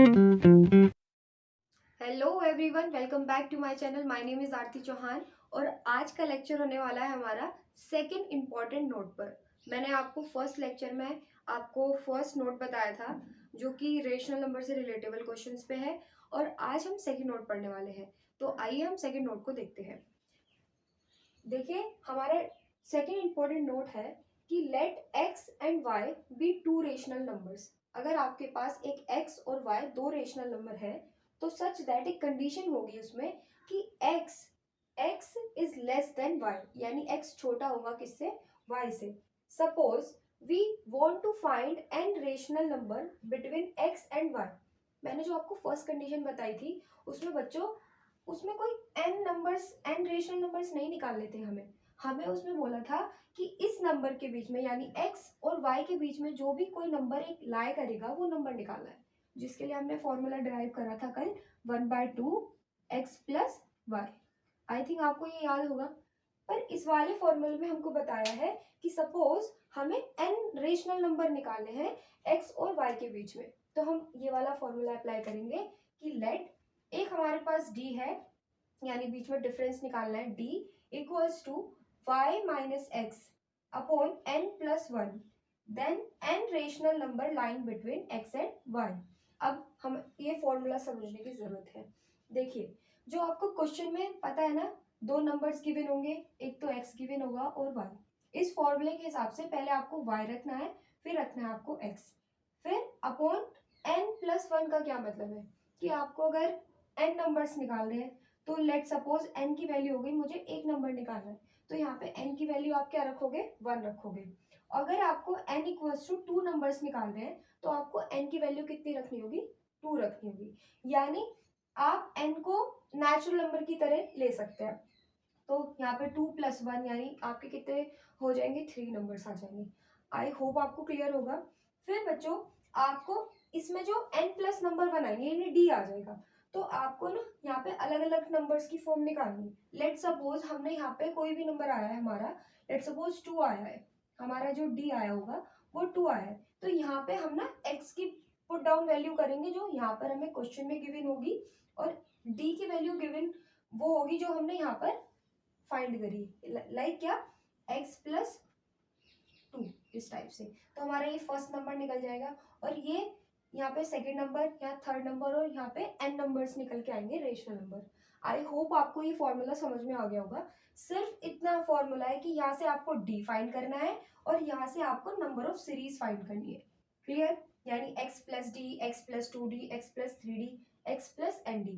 Hello everyone, welcome back to my channel. My name is Aarti Chauhan और आज का lecture होने वाला है हमारा सेकंड इम्पॉर्टेंट नोट पर। मैंने आपको फर्स्ट लेक्चर में आपको फर्स्ट नोट बताया था जो कि रेशनल नंबर से रिलेटेबल क्वेश्चंस पे है और आज हम सेकंड नोट पढ़ने वाले हैं। तो आइए हम सेकंड नोट को देखते हैं। देखिए, हमारा सेकंड इम्पॉर्टेंट नोट है कि let x and y be two rational numbers. अगर आपके पास एक एक्स और वाई दो रेशनल नंबर है तो सच दैट एक कंडीशन होगी उसमें कि x x is less than y, यानी x छोटा होगा किससे, y से। Suppose we want to find an rational number between x and y। मैंने जो आपको फर्स्ट कंडीशन बताई थी उसमें बच्चों, उसमें कोई n numbers, n rational numbers नहीं निकालने थे हमें। हमें उसमें बोला था कि इस नंबर के बीच में यानी x और y के बीच में जो भी कोई नंबर एक लाई करेगा वो नंबर निकालना है, जिसके लिए हमने फॉर्मूला डिराइव करा था कल 1/2 x plus y. I think आपको ये याद होगा। पर इस वाले फॉर्मूले में हमको बताया है कि सपोज हमें n रेशनल नंबर निकालने हैं x और y के बीच में, तो हम ये वाला फॉर्मूला अप्लाई करेंगे कि लेट, एक हमारे पास d है यानी बीच में डिफरेंस निकालना है, d equals to y minus x upon n plus one, then n rational number line between x and y। अब हम ये फॉर्मूला समझने की जरूरत है। देखिए, जो आपको क्वेश्चन में पता है ना, दो नंबर्स गिवन होंगे, एक तो x गिवन होगा और y। इस फॉर्मूले के हिसाब से पहले आपको y रखना है, फिर रखना है आपको x, फिर अपॉन n प्लस वन। का क्या मतलब है कि आपको अगर n नंबर्स निकालने हैं तो लेट सपोज n की वैल्यू हो गई, मुझे एक नंबर निकालना है, तो यहाँ पे n की वैल्यू आप क्या रखोगे, 1 रखोगे। अगर आपको n इक्वल्स टू 2 नंबर्स निकालने हैं तो आपको n की वैल्यू कितनी रखनी होगी, 2 रखनी होगी। यानी आप n को नेचुरल नंबर की तरह ले सकते हैं। तो यहाँ पे 2 प्लस 1 यानी आपके कितने हो जाएंगे, 3 नंबर्स आ जाएंगे। आई होप आपको क्लियर होगा। फिर बच्चों, आपको इसमें जो n प्लस नंबर बनाएंगे यानी d आ जाएगा, तो आपको ना यहाँ पे अलग अलग नंबर्स की फॉर्म निकालनी है। लेट सपोज हमने यहाँ पे कोई भी नंबर आया है हमारा, लेट सपोज 2 आया है, हमारा जो d आया होगा वो 2 आया है, तो यहाँ पे हम ना x की पुट डाउन वैल्यू करेंगे जो यहाँ पर हमें क्वेश्चन में गिवन होगी, और d की वैल्यू गिवन वो होगी जो हमने यहाँ पर फाइंड करी, लाइक क्या, x प्लस 2, इस टाइप से। तो हमारा ये फर्स्ट नंबर निकल जाएगा और ये यहाँ पे सेकंड नंबर, यहाँ थर्ड नंबर और यहाँ पे n नंबर्स निकल के आएंगे रेशनल नंबर। आई होप आपको ये फॉर्मूला समझ में आ गया होगा। सिर्फ इतना फॉर्मूला है कि यहाँ से आपको d फाइंड करना है और यहाँ से आपको नंबर ऑफ सीरीज फाइंड करनी है। क्लियर, यानी x plus D, x plus 2d, x plus 3d, x plus nd।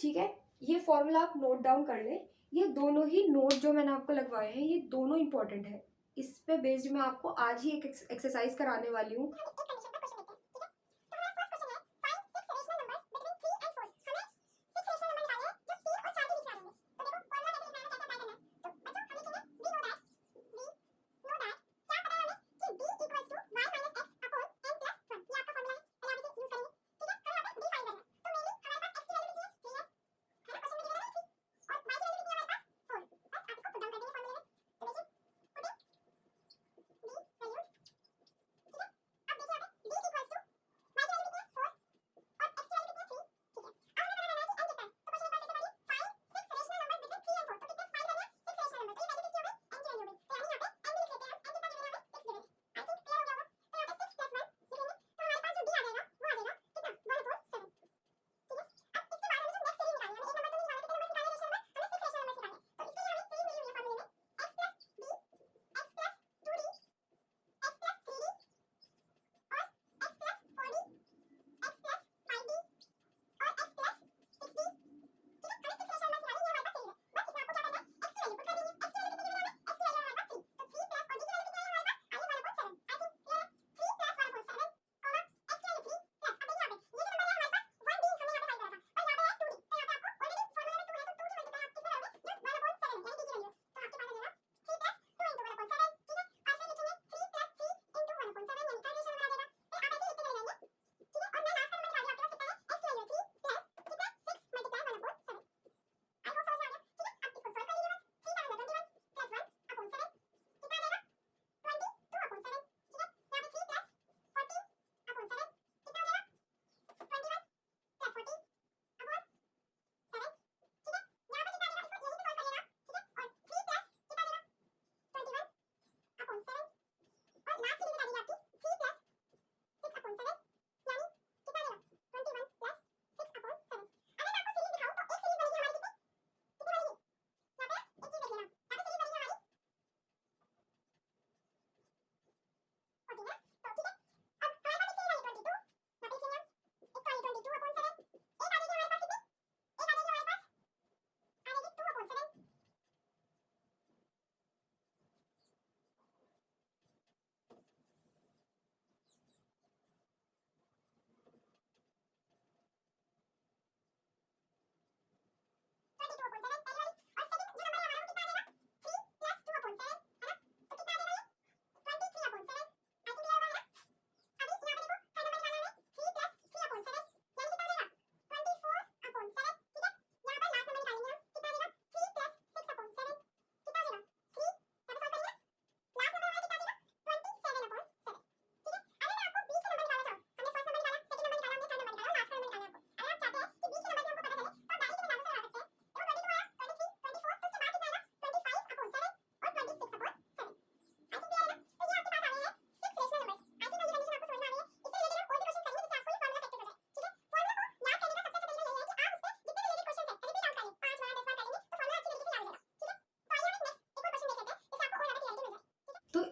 ठीक है, ये फॉर्मूला आप नोट डाउन कर ले। ये दोनों ही नोट जो मैंने आपको लगवाए हैं ये दोनों इंपॉर्टेंट है। इस पे बेस्ड मैं आपको आज ही एक एक्सरसाइज कराने वाली हूँ।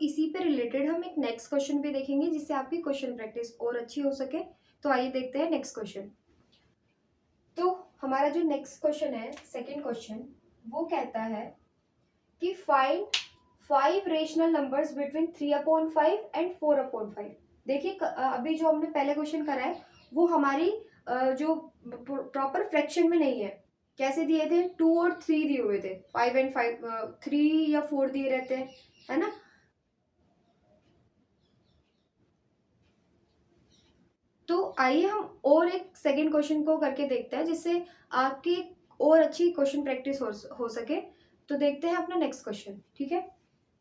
इसी पे रिलेटेड हम एक नेक्स्ट क्वेश्चन भी देखेंगे जिससे आपकी क्वेश्चन प्रैक्टिस और अच्छी हो सके। तो आइए देखते हैं नेक्स्ट क्वेश्चन। तो हमारा जो नेक्स्ट क्वेश्चन है, सेकंड क्वेश्चन, वो कहता है कि find 5 rational numbers between 3/5 and 4/5। देखिए अभी जो हमने पहले क्वेश्चन करा है वो हमारी जो प्रॉपर फ्रैक्शन में नहीं है। कैसे दिए थे? 2 और 3 दिए हुए थे, 5 एंड 5, 3 या 4 दिए रहते हैं, है ना। तो आइए हम और एक सेकंड क्वेश्चन को करके देखते हैं जिससे आपकी और अच्छी क्वेश्चन प्रैक्टिस हो सके। तो देखते हैं अपना नेक्स्ट क्वेश्चन, ठीक है।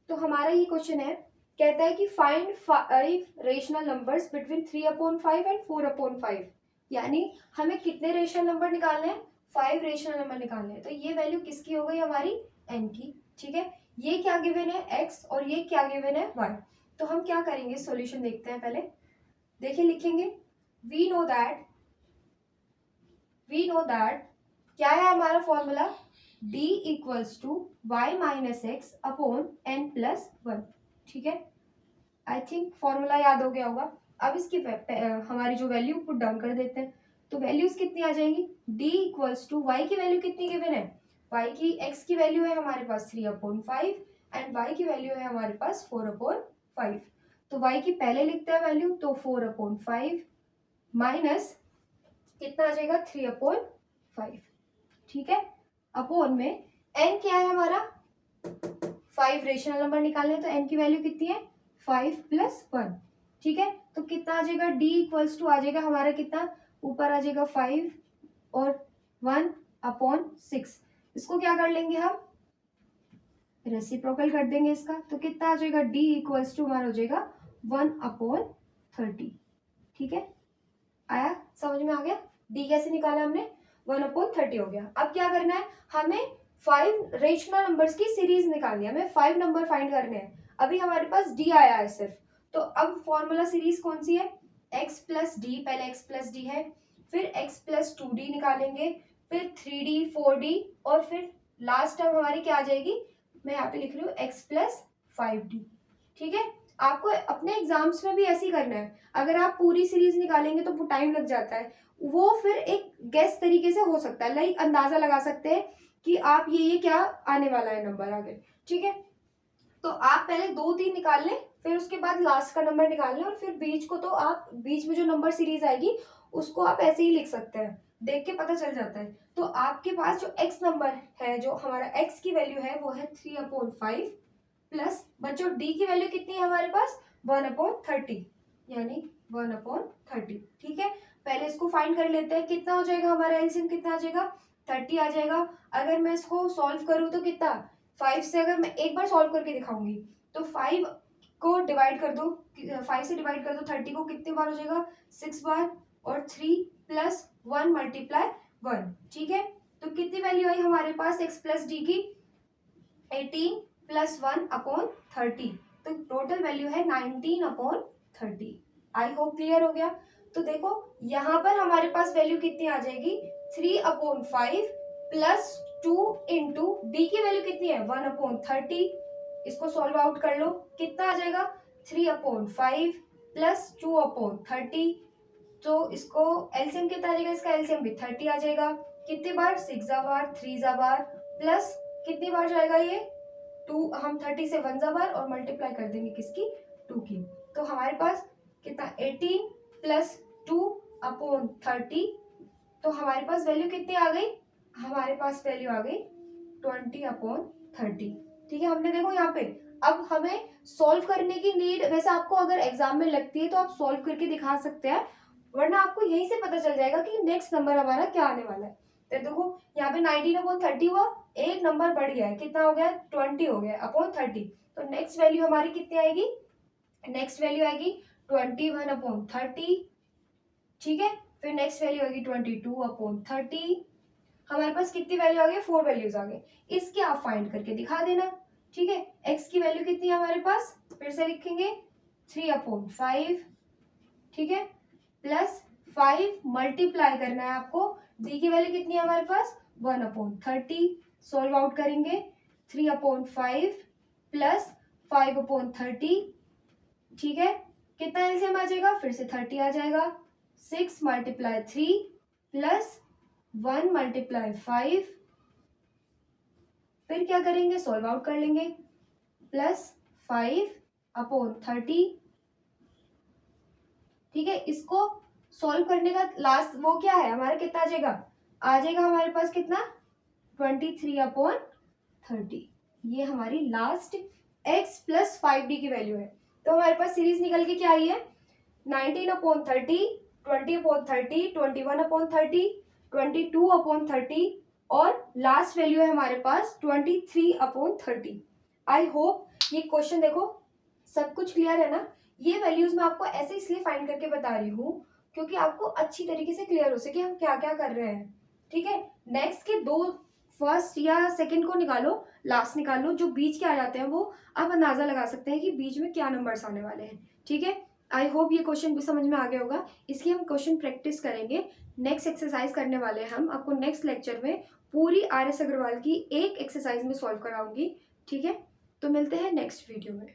तो हमारा ये क्वेश्चन है, कहता है कि find 5 rational numbers between 3/5 and 4/5। यानी हमें कितने रेशनल नंबर निकालने हैं? 5 रेशनल नंबर निकालने हैं। तो ये वैल्यू किसकी हो गई? हमारी n की, ठीक है। ये क्या गिवन है? x, और ये क्या गिवन है? y। तो हम क्या करेंगे, सॉल्यूशन देखते हैं पहले। देखिए लिखेंगे, वी नो दैट क्या है हमारा formula? d equals to y minus x upon n plus 1, ठीक है। आई थिंक फॉर्मूला याद हो गया होगा। अब इसकी हमारी जो वैल्यू पुट डाउन कर देते हैं। तो वैल्यूज कितनी आ जाएंगी? d इक्वल्स टू वाई की वैल्यू कितनी गिवन है? y की, x की वैल्यू है हमारे पास 3/5 एंड y की वैल्यू है हमारे पास 4/5। तो y की पहले लिखते हैं वैल्यू, तो 4/5 माइनस कितना आ जाएगा? 3/5, ठीक है। अपॉन में n क्या है हमारा? 5 रेशनल नंबर निकालने हैं, तो n की वैल्यू कितनी है? 5 प्लस 1, ठीक है। तो कितना आ जाएगा? d इक्वल्स टू आ जाएगा हमारा कितना? ऊपर आ जाएगा 5 और 1/6। इसको क्या कर लेंगे हम? रेसिप्रोकल कर देंगे इसका। तो कितना आ जाएगा? d इक्वल्स टू हमारा हो जाएगा 1/30, ठीक है। आया समझ में? आ गया? d कैसे निकाला हमने? 1/30 हो गया। अब क्या करना है? हमें 5 रेशनल नंबर्स की सीरीज निकालनी है, हमें 5 नंबर फाइंड करने हैं। अभी हमारे पास d आया है सिर्फ, तो अब फॉर्मूला सीरीज कौन सी है? x प्लस डी, पहले x प्लस डी है, फिर x प्लस 2d निकालेंगे, फिर 3d 4d, और फिर लास्ट टर्म हमारी क्या आ जाएगी? मैं यहाँ पे लिख रही हूँ x प्लस 5d, ठीक है। आपको अपने एग्जाम्स में भी ऐसे ही करना है। अगर आप पूरी सीरीज निकालेंगे तो टाइम लग जाता है, वो फिर एक गेस तरीके से हो सकता है, लाइक अंदाजा लगा सकते हैं कि आप ये क्या आने वाला है नंबर आगे, ठीक है। तो आप पहले 2-3 निकाल लें, फिर उसके बाद लास्ट का नंबर निकाल लें, और फिर बीच को तो आप बीच में जो नंबर सीरीज आएगी उसको आप ऐसे ही लिख सकते हैं, देख के पता चल जाता है। तो आपके पास जो x नंबर है, जो हमारा x की वैल्यू है वो है 3/5 प्लस बच्चों d की वैल्यू कितनी है हमारे पास? 1/30, यानी 1/30, ठीक है। पहले इसको फाइंड कर लेते हैं, कितना हो जाएगा हमारा एलसीएम? कितना आ जाएगा? 30 आ जाएगा। अगर मैं इसको सॉल्व करूँ तो कितना? 5 से, अगर मैं एक बार सॉल्व करके दिखाऊंगी तो 5 को डिवाइड कर दो, 5 से डिवाइड कर दो 30 को, कितनी बार हो जाएगा? 6 बार, और 3 प्लस 1 मल्टीप्लाई 1, ठीक है। तो कितनी वैल्यू आई हमारे पास x प्लस डी की? 18 प्लस 1/30, तो टोटल वैल्यू है 19/30। आई होप क्लियर हो गया। तो देखो यहाँ पर हमारे पास वैल्यू कितनी आ जाएगी? 3/5 प्लस 2 इंटू डी की वैल्यू कितनी है? 1/30। इसको सॉल्व आउट कर लो, कितना आ जाएगा? 3/5 प्लस 2/30। तो इसको एलसीएम कितना आ जाएगा? इसका एलसीएम भी 30 आ जाएगा। कितनी बार? 6 बार, 3 बार, प्लस कितनी बार जाएगा ये? 2, हम 30 से 1 बार और मल्टीप्लाई कर देंगे किसकी? 2 की। तो हमारे पास कितना? 18 प्लस 2/30। तो हमारे पास वैल्यू कितनी आ गई? हमारे पास वैल्यू आ गई 20/30, ठीक है। हमने देखो यहाँ पे, अब हमें सॉल्व करने की नीड वैसे आपको अगर एग्जाम में लगती है तो आप सॉल्व करके दिखा सकते हैं, वरना आपको यहीं से पता चल जाएगा कि नेक्स्ट नंबर हमारा क्या आने वाला है। तो देखो यहाँ पे 19/30 हुआ, एक नंबर बढ़ गया है, कितना हो गया? 20 हो गया अपॉन 30। तो नेक्स्ट वैल्यू हमारी कितनी आएगी? नेक्स्ट वैल्यू आएगी 21/30, ठीक है। फिर नेक्स्ट वैल्यू आएगी 22/30। हमारे पास कितनी वैल्यू आ गई? 4 वैल्यूज आ गए। इसके आप फाइंड करके दिखा देना, ठीक है। x की वैल्यू कितनी है हमारे पास? फिर से लिखेंगे 3/5, ठीक है, प्लस 5 मल्टीप्लाई करना है आपको। d की वैल्यू कितनी है हमारे पास? 1/30। सॉल्व आउट करेंगे 3/5 प्लस 5/30, ठीक है। कितना एलसीएम आ जाएगा, फिर से 30 आ जाएगा। 6 × 3 प्लस 1 × 5, फिर क्या करेंगे, सॉल्व आउट कर लेंगे। प्लस 5/30, ठीक है। इसको सॉल्व करने का लास्ट वो क्या है हमारा, कितना आ जाएगा हमारे पास कितना, 23/30। ये हमारी लास्ट x + 5d की वैल्यू है। तो हमारे पास सीरीज निकल के क्या आई है, 19/30, 20/30, 21/30, 22/30 और लास्ट वैल्यू है हमारे पास 23/30। आई होप ये क्वेश्चन देखो सब कुछ क्लियर है ना। ये वैल्यूज मैं आपको ऐसे इसलिए फाइंड करके बता रही हूँ क्योंकि आपको अच्छी तरीके से क्लियर हो सके हम क्या क्या कर रहे हैं, ठीक है। नेक्स्ट के दो, फर्स्ट या सेकंड को निकालो, लास्ट निकालो, जो बीच के आ जाते हैं वो आप अंदाजा लगा सकते हैं कि बीच में क्या नंबर्स आने वाले हैं, ठीक है। आई होप ये क्वेश्चन भी समझ में आ गया होगा। इसकी हम क्वेश्चन प्रैक्टिस करेंगे। नेक्स्ट एक्सरसाइज करने वाले हैं हम, आपको नेक्स्ट लेक्चर में पूरी RS अग्रवाल की एक एक्सरसाइज में सॉल्व कराऊंगी, ठीक है। तो मिलते हैं नेक्स्ट वीडियो में।